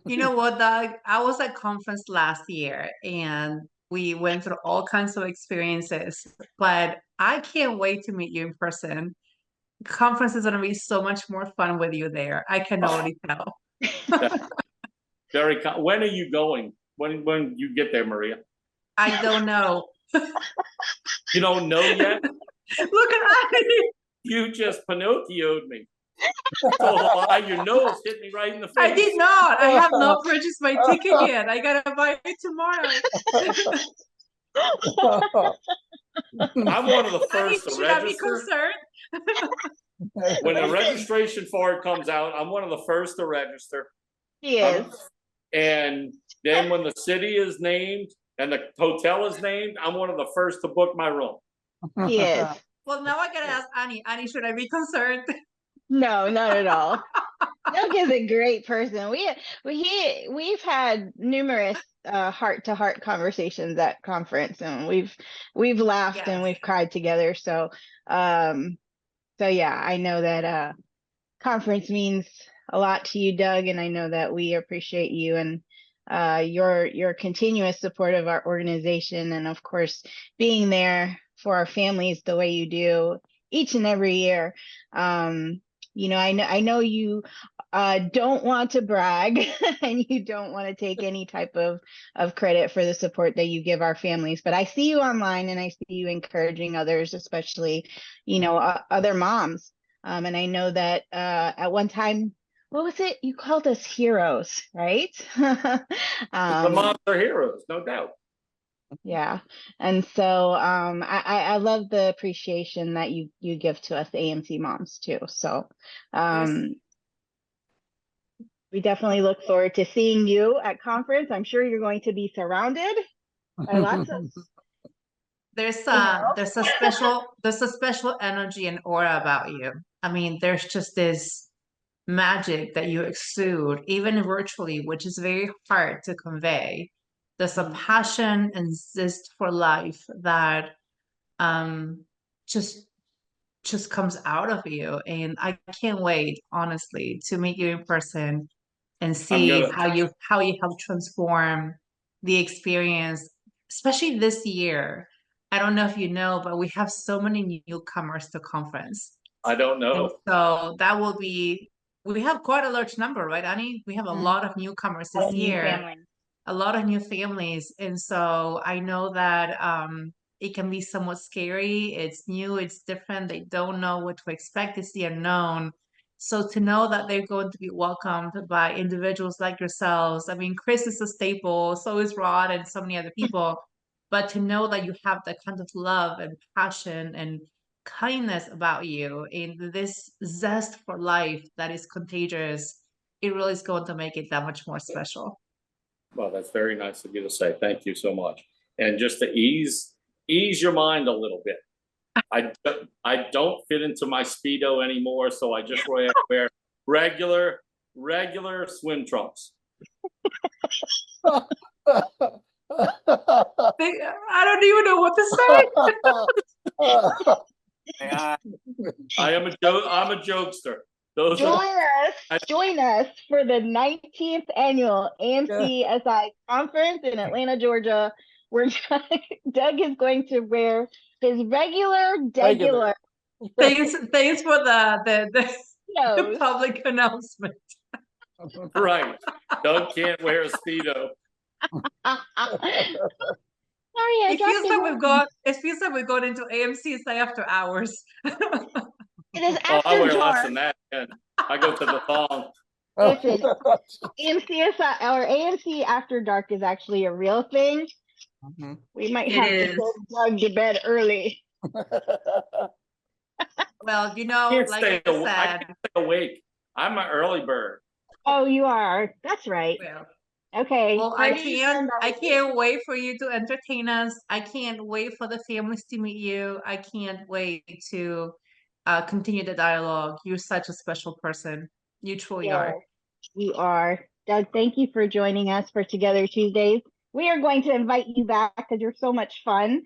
B: You know what, Doug? I was at conference last year and we went through all kinds of experiences, but I can't wait to meet you in person. Conference is going to be so much more fun with you there. I can already tell.
D: When are you going? When you get there, Maria?
B: I don't know.
D: You don't know yet?
B: Look at Annie.
D: You just Pinocchio'd me. So your nose hit me right in the face.
B: I did not. I have not purchased my ticket yet. I gotta buy it tomorrow.
D: I'm one of the
B: Annie,
D: first to
B: should I be
D: register.
B: concerned?
D: When the registration for it comes out, I'm one of the first to register.
A: Yes.
D: And then when the city is named and the hotel is named, I'm one of the first to book my room.
A: Yes.
B: Well, now I gotta ask Annie. Annie, should I be concerned?
A: No, not at all. Doug is a great person. We've had numerous heart-to-heart conversations at conference, and we've laughed and we've cried together. So yeah, I know that conference means a lot to you, Doug, and I know that we appreciate you and your continuous support of our organization, and of course being there for our families the way you do each and every year. You know, I know you don't want to brag and you don't want to take any type of credit for the support that you give our families, but I see you online and I see you encouraging others, especially, you know, other moms. And I know that at one time, what was it? You called us heroes, right?
D: The moms are heroes, no doubt.
A: Yeah. And so I love the appreciation that you give to us AMC moms too. So we definitely look forward to seeing you at conference. I'm sure you're going to be surrounded by lots of
B: there's a special energy and aura about you. I mean, there's just this magic that you exude, even virtually, which is very hard to convey. There's a passion and zest for life that just comes out of you, and I can't wait, honestly, to meet you in person and see how you help transform the experience, especially this year. I don't know if you know, but we have so many newcomers to conference.
D: I don't know.
B: And so that will be, we have quite a large number, right, Annie? We have a lot of newcomers this year, a lot of new families. And so I know that it can be somewhat scary. It's new, it's different. They don't know what to expect. It's the unknown. So to know that they're going to be welcomed by individuals like yourselves. I mean, Chris is a staple, so is Rod and so many other people. But to know that you have that kind of love and passion and kindness about you and this zest for life that is contagious, it really is going to make it that much more special.
D: Well, that's very nice of you to say. Thank you so much. And just to ease your mind a little bit, I don't fit into my Speedo anymore, so I just wear regular swim trunks.
B: I don't even know what to say.
D: I'm a jokester.
A: Join us for the 19th annual AMCSI conference in Atlanta, Georgia, where Doug is going to wear his regular
B: Thanks for the
A: Speedos.
B: public announcement.
D: Right. Doug can't wear a Speedo.
A: Sorry, I
B: It
A: dropped
B: feels
A: it.
B: like we've got. It feels like we've gone into AMCSI after hours.
A: It is
D: Oh, I
A: after
D: wear less
A: dark.
D: than that. Man. I go to the thong.
A: Listen, AMCSI or AMC After Dark is actually a real thing.
C: Mhm.
A: We might
B: It
A: have
B: is.
A: to put Doug to bed early.
B: Well, you
D: I
B: know,
D: can't
B: like
D: stay
B: I
D: aw- I
B: said,
D: can't stay awake. I'm an early bird.
A: Oh, you are. That's right.
B: well,
A: Okay.
B: well, I
A: party
B: can't.
A: turned
B: I
A: on.
B: can't wait for you to entertain us. I can't wait for the families to meet you. I can't wait to continue the dialogue. You're such a special person. You truly
A: Yeah,
B: are.
A: you are. Doug, thank you for joining us for Together Tuesdays. We are going to invite you back because you're so much fun.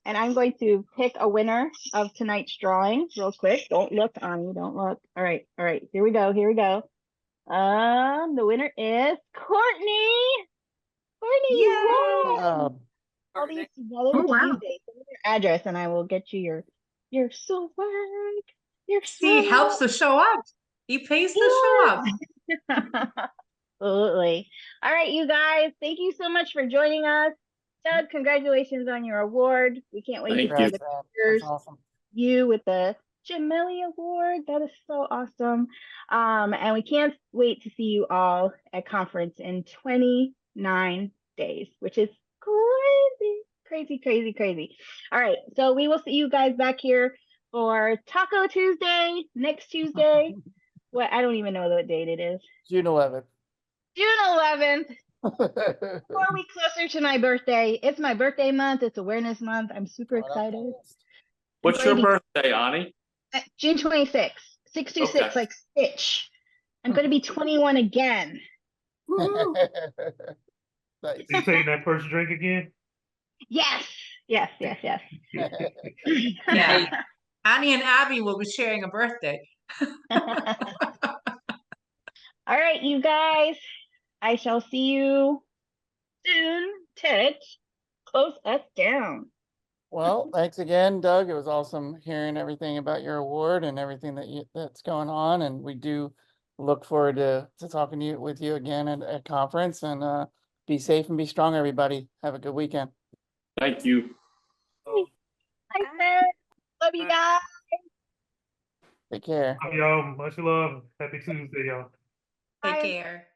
A: And I'm going to pick a winner of tonight's drawing real quick. Don't look, Ani, don't look. All right, here we go, the winner is Courtney. Courtney, you
B: Yay!
A: won! All these Together
B: Oh, wow.
A: Tuesdays. Send me your address and I will get you your swag. Your
B: See, it helps
A: swag.
B: to show up. It pays to show up.
A: Absolutely. All right, you guys, thank you so much for joining us. Doug, congratulations on your award. We can't wait
D: Thank
A: to see
D: you.
A: the
C: That's
A: pictures.
C: awesome.
A: You with the Gemelli Award. That is so awesome. And we can't wait to see you all at conference in 29 days, which is crazy. All right, so we will see you guys back here for Taco Tuesday next Tuesday. What, I don't even know what date it is.
C: June 11th.
A: June 11th. 4 weeks closer to my birthday. It's my birthday month. It's awareness month. I'm super excited.
D: What's your birthday, Ani?
A: June 26th. 626,
D: Okay.
A: like Stitch. I'm going to be 21 again.
C: Nice.
E: You taking that first drink again?
A: Yes.
B: Yeah. Annie and Abby will be sharing a birthday.
A: All right, you guys. I shall see you soon. Ted, close us down.
C: Well, thanks again, Doug. It was awesome hearing everything about your award and everything that's going on. And we do look forward to talking with you again at conference. And be safe and be strong, everybody. Have a good weekend.
D: Thank you.
A: Bye, Ted. Love you guys.
C: Take care.
E: Y'all, much love. Happy Tuesday, y'all.
B: Take
A: Bye.
B: care.